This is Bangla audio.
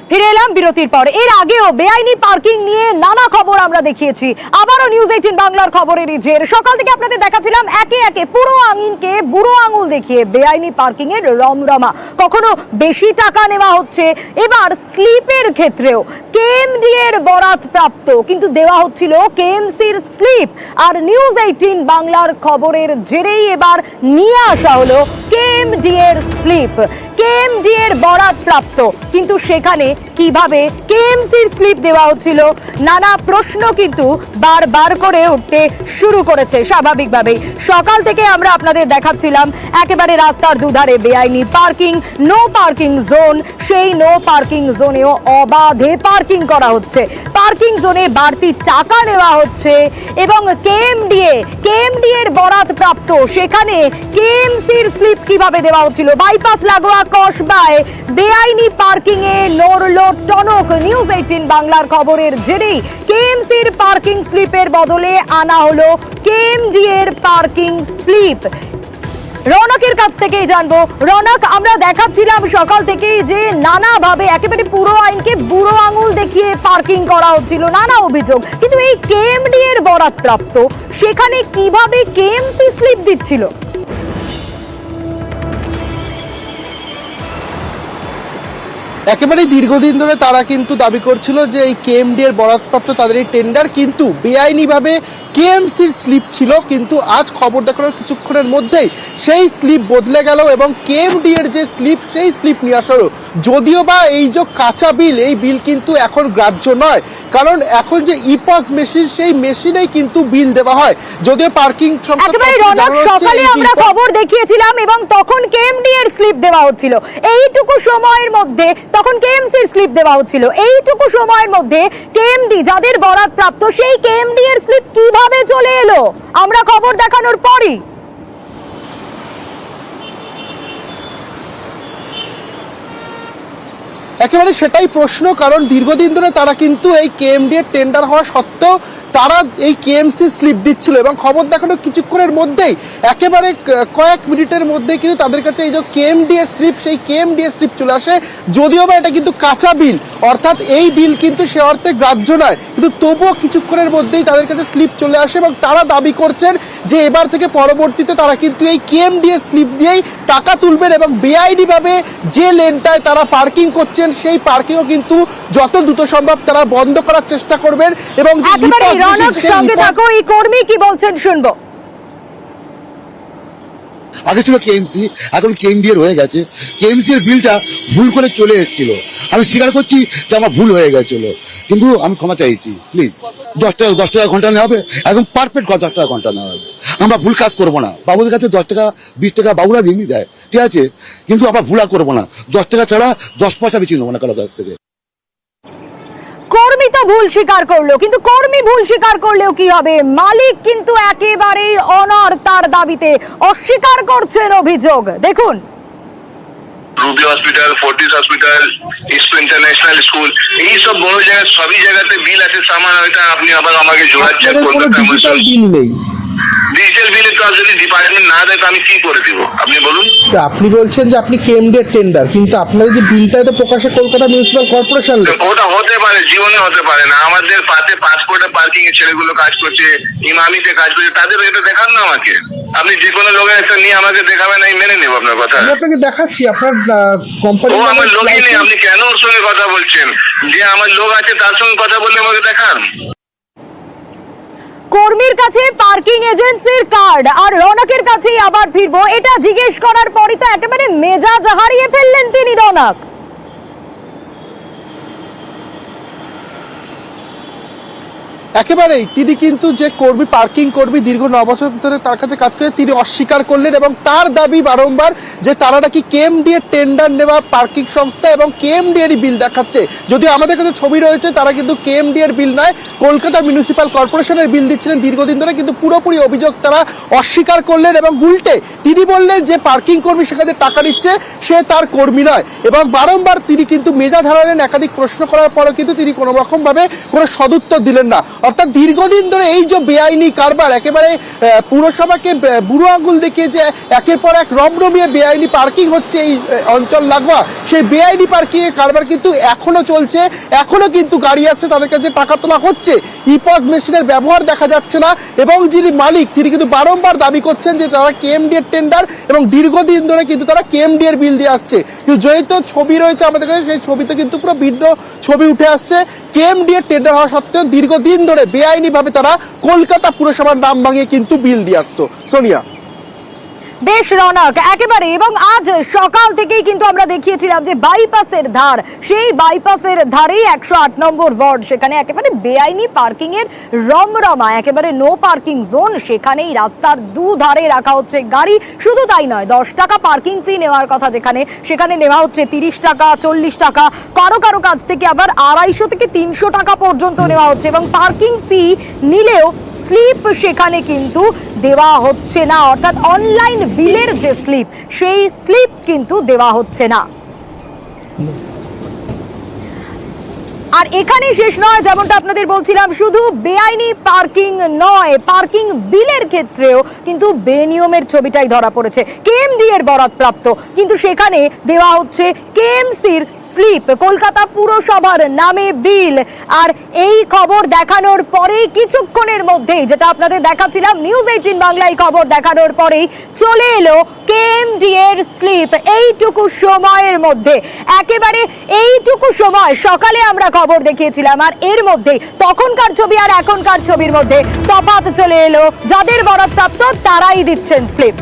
ফিরে এলাম বিরতির পর। এর আগেও বেআইনি পার্কিং নিয়ে নানা খবর আমরা দেখিয়েছি। আবারও নিউজ 18 বাংলার খবরেরই জের। সকাল থেকে আপনাদের দেখাচ্ছিলাম একে একে পুরো আঙিনকে বুড়ো আঙুল দেখিয়ে বেআইনি পার্কিং এর রমরমা। কখনো বেশি টাকা নেওয়া হচ্ছে, এবার স্লিপের ক্ষেত্রেও কেএমডি এর বরাত প্রাপ্ত, কিন্তু দেওয়া হচ্ছিল কেএমসির স্লিপ। আর নিউজ 18 বাংলার খবরের জেরেই এবার নিয়ে আসা হলো কেএমডি এর স্লিপ। কেএমডি এর বরাত প্রাপ্ত, কিন্তু সেখানে কিভাবে কেএমসির স্লিপ দেওয়া হচ্ছিল, নানা প্রশ্ন কিন্তু বারবার করে উঠতে শুরু করেছে। স্বাভাবিকভাবেই সকাল থেকে আমরা আপনাদের দেখাচ্ছিলাম একেবারে রাস্তার দুধারে বেআইনি পার্কিং, নো পার্কিং জোন। সেই নো পার্কিং জোনেও অবাধে পার্কিং করা হচ্ছে, পার্কিং জোনে বাড়তি টাকা নেওয়া হচ্ছে। এবং কেএমডি এর বরাত প্রাপ্ত, সেখানে কেএমসির স্লিপ কিভাবে দেওয়া হচ্ছিল। বাইপাস লাগোয়া কসবায় বেআইনি পার্কিং এ নড়লো টনক। নিউজ 18 বাংলার খবরের জেরেই কেএমসির পার্কিং স্লিপের বদলে আনা হলো কেএমডি এর পার্কিং স্লিপ। রৌনকের কাছ থেকেই জানবো। রৌনক, আমরা দেখাচ্ছিলাম সকাল থেকেই যে নানাভাবে একেবারে পুরো আইনকে বুড়ো আঙুল দেখিয়ে পার্কিং করা হচ্ছিল, নানা অভিযোগ, কিন্তু এই কেএমডি এর বরাত প্রাপ্ত, সেখানে কিভাবে কেএমসি স্লিপ দিচ্ছিল? একেবারে দীর্ঘদিন ধরে তারা কিন্তু দাবি করছিল যে এই কেএমডি এর বরাদপ্রাপ্ত তাদের এই টেন্ডার কিন্তু বেআইনিভাবে কেএমসির স্লিপ ছিল। কিন্তু আজ খবর দেখানোর কিছুক্ষণের মধ্যেই সেই স্লিপ বদলে গেল এবং কেএমডি এর যে স্লিপ সেই স্লিপ নিয়ে আসা হলো। যদিও বা এই যে কাঁচা বিল, এই বিল কিন্তু এখন গ্রাহ্য নয়, কারণ এখন যে ইপস মেশিন, সেই মেশিনেই কিন্তু বিল দেওয়া হয়। যদিও পার্কিং একেবারে রৌনক, সকালে আমরা খবর দেখিয়েছিলাম এবং তখন কেএমডি এর স্লিপ দেওয়া হচ্ছিল। এইটুকু সময়ের মধ্যে তখন কেএমসির স্লিপ দেওয়া হচ্ছিল। এইটুকু সময়ের মধ্যে কেএমডি যাদের বরাত প্রাপ্ত, সেই কেএমডি এর স্লিপ কিভাবে চলে এলো আমরা খবর দেখানোর পরই? একেবারে সেটাই প্রশ্ন, কারণ দীর্ঘদিন ধরে তারা কিন্তু এই কেএমডি এর টেন্ডার হওয়া সত্ত্বেও তারা এই কেএমসি স্লিপ দিচ্ছিল এবং খবর দেখানো কিছুক্ষণের মধ্যেই একেবারে কয়েক মিনিটের মধ্যে কিন্তু তাদের কাছে এই যে কেএমডি এর স্লিপ, সেই কেএমডি এর স্লিপ চলে আসে। যদিও বা এটা কিন্তু কাঁচা বিল, অর্থাৎ এই বিল কিন্তু সে অর্থে গ্রাহ্য নয়, কিন্তু তবুও কিছুক্ষণের মধ্যেই তাদের কাছে স্লিপ চলে আসে এবং তারা দাবি করছেন যে এবার থেকে পরবর্তীতে তারা কিন্তু এই কেএমডি এর স্লিপ দিয়েই টাকা তুলবেন এবং বেআইনিভাবে যে লেনটায় তারা পার্কিং করছেন সেই পার্কিংও কিন্তু যত দ্রুত সম্ভব তারা বন্ধ করার চেষ্টা করবেন। এবং রৌনক, সঙ্গে থাকো, এই কর্মী কি বলছেন শুনবো। আগে ছিল কেএমসি, এখন কেএমডি এর হয়ে গেছে। কেএমসি এর বিলটা ভুল করে চলে এসেছিল, আমি স্বীকার করছি যে আমার ভুল হয়ে গেছিল, কিন্তু আমি ক্ষমা চাইছি। প্লিজ 10 টাকা ঘন্টা নেওয়া হবে, একদম পারফেক্ট 10 টাকা ঘন্টা নেওয়া হবে। আমরা ভুল কাজ করবো না। বাবুদের কাছে 10 টাকা 20 টাকা বাবুরা দিয়ে দেয়, ঠিক আছে, কিন্তু আমরা ভুল আর করবো না। 10 টাকা ছাড়া 10 পয়সা বেশি নেবো না কারো কাছ থেকে। কর্মী তো ভুল স্বীকার করলো, কিন্তু কর্মী ভুল স্বীকার করলেও কি হবে? মালিক কিন্তু একেবারেই অনড়, তার দাবিতে অস্বীকার করছেন অভিযোগ। দেখুন, Ruby hospital, Fortis hospital, IISCO international school, এই সব বড় জায়গা, সবই জায়গাতে বিল আছে। সামান হয়তো আপনি আবার আমাকে জোড়াচ্ছেন, বিল নেই। ডিজিটাল বিলে তো যদি ডিপার্টমেন্ট না দেয় তো আমি কি করে দিব আপনি বলুন? আপনি বলছেন যে আপনি কেএমডি এর টেন্ডার, কিন্তু আপনার যে বিলটা তো প্রকাশে কলকাতা মিউনিসিপাল কর্পোরেশন। ওটা হতে পারে, জীবনে হতে পারে না। আমাদের পাতে পাসপোর্টে পার্কিং এর ছেলেগুলো কাজ করছে, ইমামিতে কাজ করছে, তাদের এটা দেখান না আমাকে। আপনি যে কোনো লোকের একটা নিয়ে আমাকে দেখাবেন, আমি মেনে নেব আপনার কথা। আমি আপনাকে দেখাচ্ছি আপনার কোম্পানি। ও আমার লোকই নেই, আপনি কেন ওর সঙ্গে কথা বলছেন? যে আমার লোক আছে তার সঙ্গে কথা বললে আমাকে দেখান। কর্মীর কাছে পার্কিং এজেন্সির কার্ড আর রৌনকের কাছেই আবার ফিরবো। এটা জিজ্ঞেস করার পরই তো একেবারে মেজাজ হারিয়ে ফেললেন তিনি, রৌনক। একেবারেই তিনি কিন্তু যে কর্মী, পার্কিং কর্মী, দীর্ঘ 9 বছর ধরে তার কাছে কাজ করে, তিনি অস্বীকার করলেন এবং তার দাবি বারংবার যে তারা নাকি কেএমডি এর টেন্ডার নেওয়া পার্কিং সংস্থা এবং কেএমডি এর বিল দেখাচ্ছে। যদিও আমাদের কাছে ছবি রয়েছে, তারা কিন্তু কেএমডি এর বিল নয়, কলকাতা মিউনিসিপাল কর্পোরেশনের বিল দিচ্ছিলেন দীর্ঘদিন ধরে। কিন্তু পুরোপুরি অভিযোগ তারা অস্বীকার করলেন এবং উল্টে তিনি বললেন যে পার্কিং কর্মী সেখানে টাকা নিচ্ছে, সে তার কর্মী নয়। এবং বারংবার তিনি কিন্তু মেজাজ হারালেন। একাধিক প্রশ্ন করার পরেও কিন্তু তিনি কোনো রকম ভাবে কোনো সদুত্তর দিলেন না। অর্থাৎ দীর্ঘদিন ধরে এই যে বেআইনি কারবার, একেবারে পুরসভাকে বুড়ো আঙুল দেখিয়ে যে একের পর এক রমরমিয়ে বেআইনি পার্কিং হচ্ছে এই অঞ্চল লাগোয়া, সেই বেআইনি পার্কিং এর কারবার কিন্তু এখনো চলছে, এখনো কিন্তু গাড়ি আছে, তাদের কাছে টাকা তোলা হচ্ছে, ইপস মেশিনের ব্যবহার দেখা যাচ্ছে না। এবং যিনি মালিক তিনি কিন্তু বারংবার দাবি করছেন যে তারা কেএমডি এর টেন্ডার এবং দীর্ঘদিন ধরে কিন্তু তারা কেএমডি এর বিল দিয়ে আসছে। কিন্তু যেহেতু ছবি রয়েছে আমাদের কাছে, সেই ছবিতে কিন্তু পুরো ভিন্ন ছবি উঠে আসছে। কেএমডি এর টেন্ডার হওয়া সত্ত্বেও দীর্ঘদিন ধরে বেআইনি ভাবে তারা কলকাতা পুরসভার নাম ভাঙিয়ে কিন্তু বিল দিয়ে আসতো। সোনিয়া, বেশ রৌনক একেবারে। এবং আজ সকাল থেকেই কিন্তু আমরা দেখিয়েছিলাম যে বাইপাসের ধার, সেই বাইপাসের ধারেই 108 নম্বর ওয়ার্ড, সেখানে একেবারে বেআইনি পার্কিং এর রমরমা, একেবারে নো পার্কিং জোন, সেখানেই রাস্তার দুধারে রাখা হচ্ছে গাড়ি। শুধু তাই নয়, 10 টাকা পার্কিং ফি নেওয়ার কথা যেখানে, সেখানে নেওয়া হচ্ছে 30 টাকা, 40 টাকা, কারো কারো কাছ থেকে আবার 250 থেকে 300 টাকা পর্যন্ত নেওয়া হচ্ছে। এবং পার্কিং ফি নিলেও স্লিপ সেখানে কিন্তু দেওয়া হচ্ছে না, অর্থাৎ অনলাইন বিলের যে স্লিপ, সেই স্লিপ কিন্তু দেওয়া হচ্ছে না। আর এখানেই শেষ নয়, যেমনটা আপনাদের বলছিলাম, শুধু বেআইনি পার্কিং নয়, পার্কিং বিলের ক্ষেত্রেও কিন্তু বেনিয়মের ছবিটাই ধরা পড়েছে। কেএমডি এর বরাদপ্রাপ্ত, কিন্তু সেখানে দেওয়া হচ্ছে কেএমসির স্লিপ, কলকাতা পুরসভার নামে বিল। আর এই খবর দেখানোর পরেই কিছুক্ষণের মধ্যেই, যেটা আপনাদের দেখাচ্ছিলাম নিউজ 18 বাংলায় খবর দেখানোর পরেই চলে এলো কেএমডি এর স্লিপ। এইটুকু সময়ের মধ্যে, একেবারে এইটুকু সময়, সকালে আমরা খবর দেখিয়েছিলাম, আর এর মধ্যে তখনকার ছবি আর এখনকার ছবির মধ্যে তফাৎ চলে এলো। যাদের বরাদপ্রাপ্ত তারাই দিচ্ছেন স্লিপ।